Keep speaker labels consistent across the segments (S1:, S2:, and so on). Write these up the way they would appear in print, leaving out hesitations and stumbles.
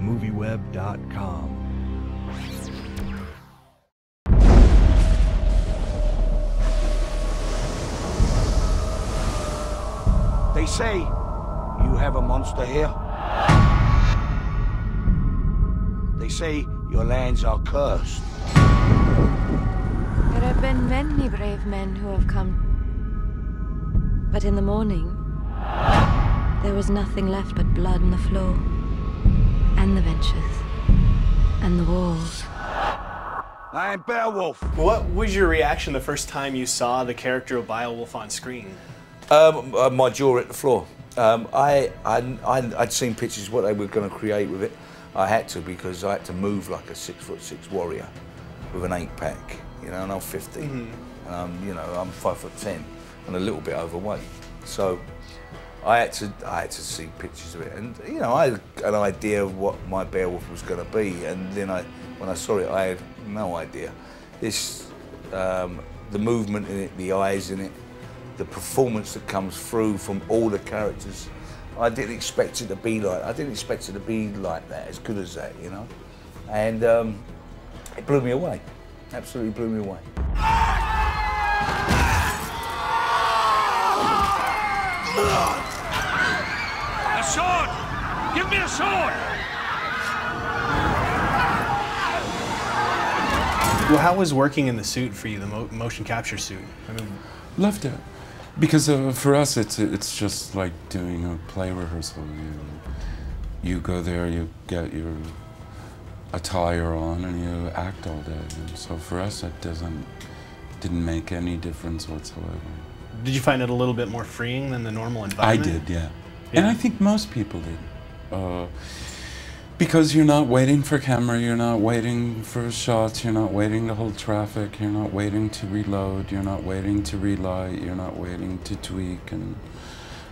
S1: MovieWeb.com.
S2: They say you have a monster here. They say your lands are cursed.
S3: There have been many brave men who have come. But in the morning, there was nothing left but blood on the floor, and the benches, and the walls.
S2: I am Beowulf.
S4: What was your reaction the first time you saw the character of Beowulf on screen?
S5: My jaw hit the floor. I'd seen pictures of what they were going to create with it. I had to, because I had to move like a 6'6" warrior with an 8-pack, you know, and I'm 50, and I'm 5'10" and a little bit overweight. So I had to see pictures of it, and you know, I had an idea of what my Beowulf was going to be, and then when I saw it, I had no idea. This, the movement in it, the eyes in it, the performance that comes through from all the characters. I didn't expect it to be like that, as good as that, you know. And it blew me away. Absolutely blew me away.
S2: A sword! Give me a sword!
S4: Well, how was working in the suit for you, the motion capture suit? I mean,
S6: loved it, because for us it's just like doing a play rehearsal. You go there, you get your attire on, and you act all day. And so for us, it didn't make any difference whatsoever.
S4: Did you find it a little bit more freeing than the normal environment?
S6: I did, yeah. And I think most people did. Because you're not waiting for camera, you're not waiting for shots, you're not waiting to hold traffic, you're not waiting to reload, you're not waiting to relight, you're not waiting to tweak and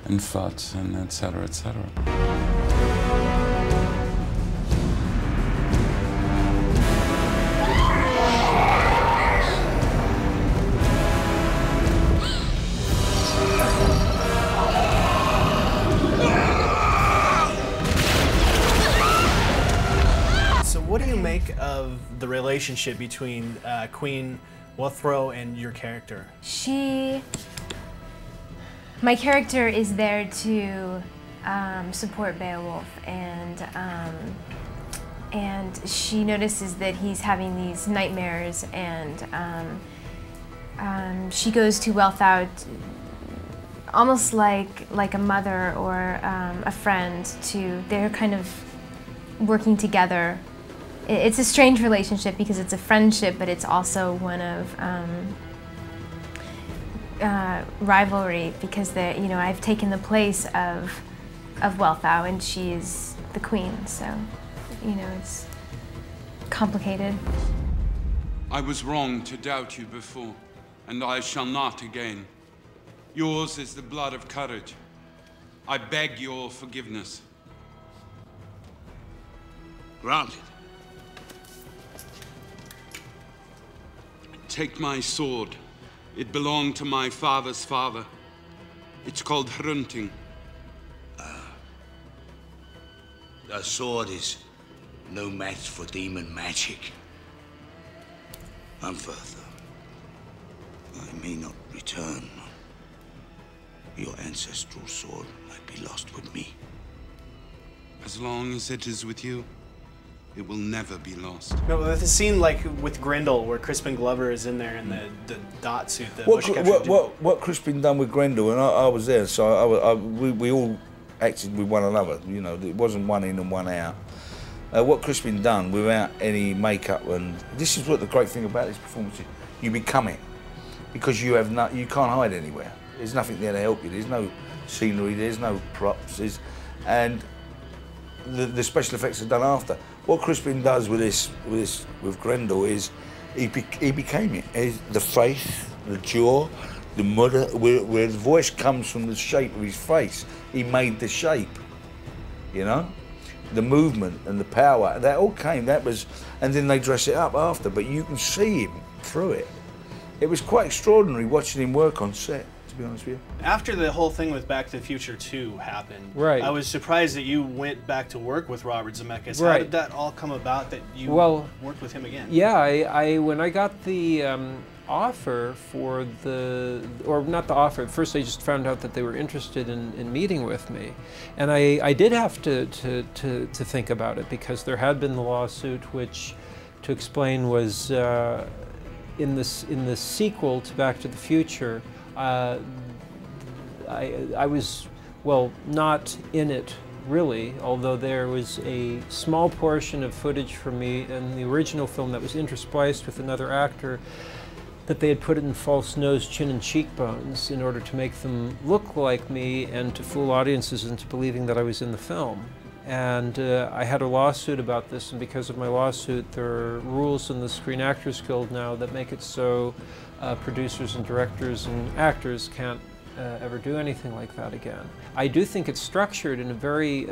S6: futz and et cetera, et cetera.
S4: What do you make of the relationship between Queen Withrow and your character?
S7: My character is there to support Beowulf, and she notices that he's having these nightmares, and she goes to Wealhtheow almost like a mother or a friend. They're kind of working together. It's a strange relationship because it's a friendship, but it's also one of rivalry, because I've taken the place of Wealhtheow, and she's the queen, so it's complicated.
S8: I was wrong to doubt you before, and I shall not again. Yours is the blood of courage. I beg your forgiveness.
S2: Granted.
S8: Take my sword. It belonged to my father's father. It's called Hrunting.
S2: A sword is no match for demon magic. And further, I may not return. Your ancestral sword might be lost with me.
S8: As long as it is with you, it will never be lost.
S4: No, the scene like with Grendel, where Crispin Glover is in there in the dot suit.
S5: What Crispin done with Grendel, and I was there, so we all acted with one another. You know, it wasn't one in and one out. What Crispin done without any makeup, and this is what the great thing about this performance is: you become it, because you can't hide anywhere. There's nothing there to help you. There's no scenery. There's no props. And the special effects are done after. What Crispin does with Grendel is he became it. The face, the jaw, the mother, where his voice comes from the shape of his face. He made the shape, you know, the movement and the power. That all came. And then they dress it up after. But you can see him through it. It was quite extraordinary watching him work on set, to be honest with you.
S4: After the whole thing with Back to the Future 2 happened,
S1: Right.
S4: I was surprised that you went back to work with Robert Zemeckis.
S1: Right.
S4: How did that all come about that you worked with him again?
S1: Yeah, I when I got the offer for or not the offer, first I just found out that they were interested in meeting with me. And I did have to think about it, because there had been the lawsuit, which, to explain, was in the sequel to Back to the Future, I was, well, not in it really, although there was a small portion of footage from me in the original film that was interspliced with another actor that they had put in false nose, chin, and cheekbones in order to make them look like me and to fool audiences into believing that I was in the film. And I had a lawsuit about this, and because of my lawsuit, there are rules in the Screen Actors Guild now that make it so producers and directors and actors can't ever do anything like that again. I do think it's structured in a very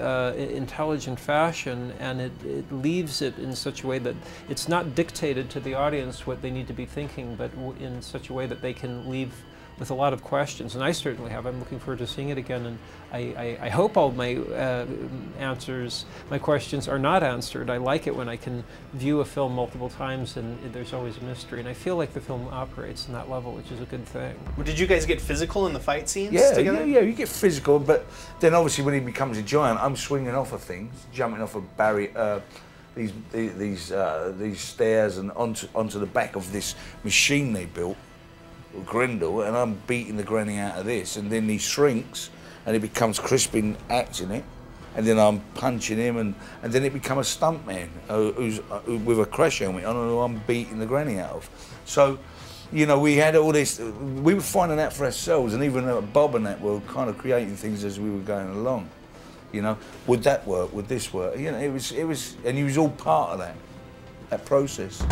S1: intelligent fashion, and it leaves it in such a way that it's not dictated to the audience what they need to be thinking, but in such a way that they can leave with a lot of questions, and I certainly have. I'm looking forward to seeing it again, and I hope all my my questions are not answered. I like it when I can view a film multiple times and there's always a mystery, and I feel like the film operates on that level, which is a good thing.
S4: Well, did you guys get physical in the fight scenes together?
S5: Yeah, you get physical, but then obviously when he becomes a giant, I'm swinging off of things, jumping off of these stairs and onto the back of this machine they built, Grendel, and I'm beating the granny out of this, and then he shrinks and it becomes Crispin acting it, and then I'm punching him, and then it becomes a stuntman who's with a crash helmet on, who I'm beating the granny out of. So, you know, we had all this, we were finding out for ourselves, and even Bob and that were kind of creating things as we were going along. You know, would that work? Would this work? You know, it was, and he was all part of that process.